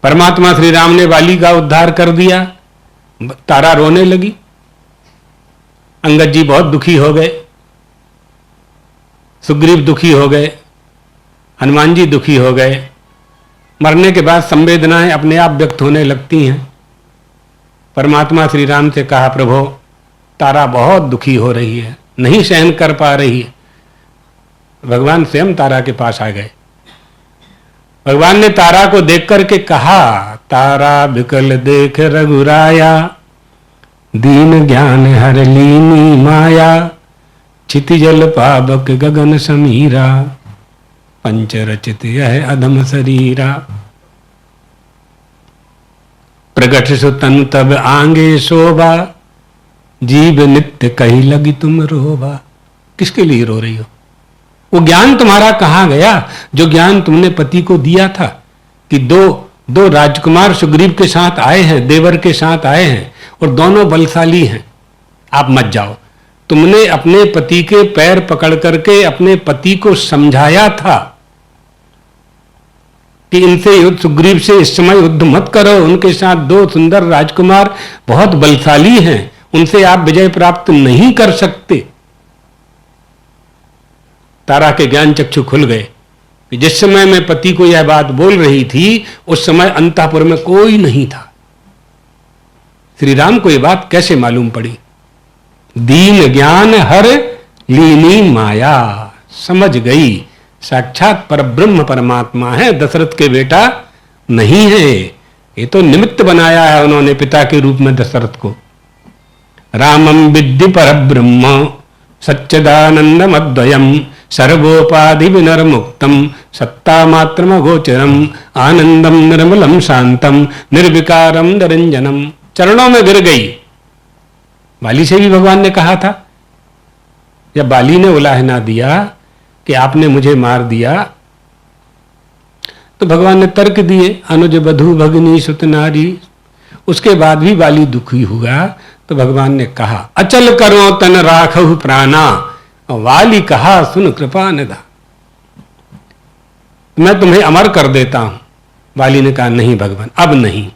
परमात्मा श्री राम ने वाली का उद्धार कर दिया, तारा रोने लगी, अंगद जी बहुत दुखी हो गए, सुग्रीव दुखी हो गए, हनुमान जी दुखी हो गए। मरने के बाद संवेदनाएं अपने आप व्यक्त होने लगती हैं। परमात्मा श्री राम से कहा, प्रभु तारा बहुत दुखी हो रही है, नहीं सहन कर पा रही है। भगवान स्वयं तारा के पास आ गए। भगवान ने तारा को देख करके कहा, तारा बिकल देख रघुराया, दीन ज्ञान हर लीनी माया, क्षितिजल पावक गगन समीरा, पंचरचित यह अधम शरीरा। प्रगट सुतन तब आंगे शोभा, जीव नित्य कही लगी तुम रोबा। किसके लिए रो रही हो? वो ज्ञान तुम्हारा कहां गया जो ज्ञान तुमने पति को दिया था कि दो राजकुमार सुग्रीव के साथ आए हैं, देवर के साथ आए हैं और दोनों बलशाली हैं, आप मत जाओ। तुमने अपने पति के पैर पकड़ करके अपने पति को समझाया था कि इनसे युद्ध, सुग्रीव से इस समय युद्ध मत करो, उनके साथ दो सुंदर राजकुमार बहुत बलशाली हैं, उनसे आप विजय प्राप्त नहीं कर सकते। तारा के ज्ञान चक्षु खुल गए कि जिस समय मैं पति को यह बात बोल रही थी उस समय अंतःपुर में कोई नहीं था। श्री राम को यह बात कैसे मालूम पड़ी? दीन ज्ञान हर लीनी माया, समझ गई साक्षात परब्रह्म परमात्मा है, दशरथ के बेटा नहीं है। ये तो निमित्त बनाया है उन्होंने पिता के रूप में दशरथ को। रामम विद्धि परब्रह्म सच्चिदानंदम अद्वयम, सर्वोपाधि विनर्मुक्तम, सत्ता मात्रम गोचरम, आनंदम निर्मलम शांतम, निर्विकारम निरंजनम। चरणों में गिर गई। बाली से भी भगवान ने कहा था, जब बाली ने उलाहना दिया कि आपने मुझे मार दिया, तो भगवान ने तर्क दिए, अनुज बधु भगनी सुत नारी। उसके बाद भी बाली दुखी हुआ तो भगवान ने कहा, अचल करो तन राखहु प्राणा। वाली कहा, सुन कृपा निधा, मैं तुम्हें अमर कर देता हूं। वाली ने कहा, नहीं भगवान, अब नहीं,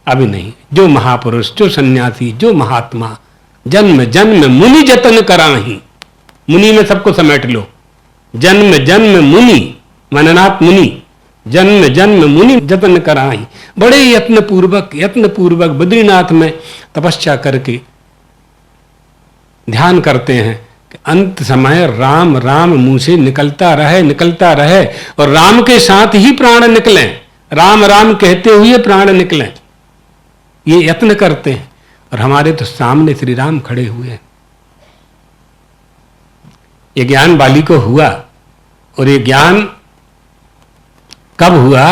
अभी नहीं। जो महापुरुष, जो सन्यासी, जो महात्मा जन्म जन्म मुनि जतन कराही। मुनि में सबको समेट लो। जन्म जन्म मुनि, मननाथ मुनि, जन्म जन्म मुनि जतन कराही। बड़े यत्न पूर्वक बद्रीनाथ में तपस्या करके ध्यान करते हैं कि अंत समय राम राम मुंह से निकलता रहे और राम के साथ ही प्राण निकलें, राम राम कहते हुए प्राण निकलें। ये यत्न करते हैं और हमारे तो सामने श्री राम खड़े हुए हैं। ये ज्ञान बाली को हुआ और ये ज्ञान कब हुआ?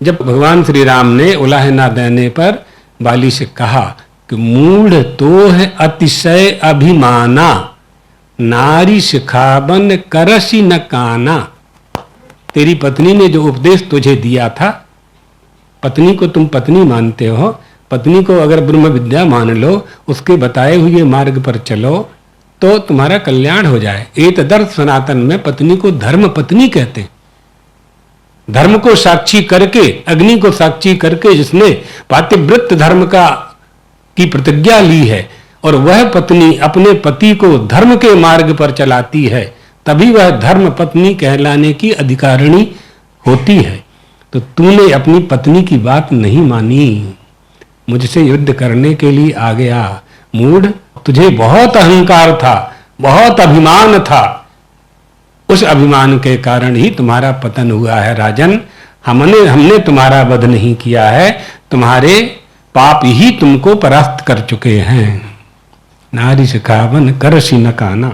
जब भगवान श्री राम ने उलाहना देने पर बाली से कहा कि मूढ़ तो है अतिशय अभिमाना, नारी सिखावन करसी न काना। तेरी पत्नी ने जो उपदेश तुझे दिया था, पत्नी को तुम पत्नी मानते हो, पत्नी को अगर ब्रह्म विद्या मान लो, उसके बताए हुए मार्ग पर चलो तो तुम्हारा कल्याण हो जाए। एतदर्थ सनातन में पत्नी को धर्म पत्नी कहते हैं। धर्म को साक्षी करके, अग्नि को साक्षी करके जिसने पातिव्रत धर्म की प्रतिज्ञा ली है और वह पत्नी अपने पति को धर्म के मार्ग पर चलाती है, तभी वह धर्म पत्नी कहलाने की अधिकारिणी होती है। तो तूने अपनी पत्नी की बात नहीं मानी, मुझसे युद्ध करने के लिए आ गया। मूढ़, तुझे बहुत अहंकार था, बहुत अभिमान था, उस अभिमान के कारण ही तुम्हारा पतन हुआ है राजन। हमने तुम्हारा वध नहीं किया है, तुम्हारे पाप ही तुमको परास्त कर चुके हैं। नारी सिखावन करसी न काना।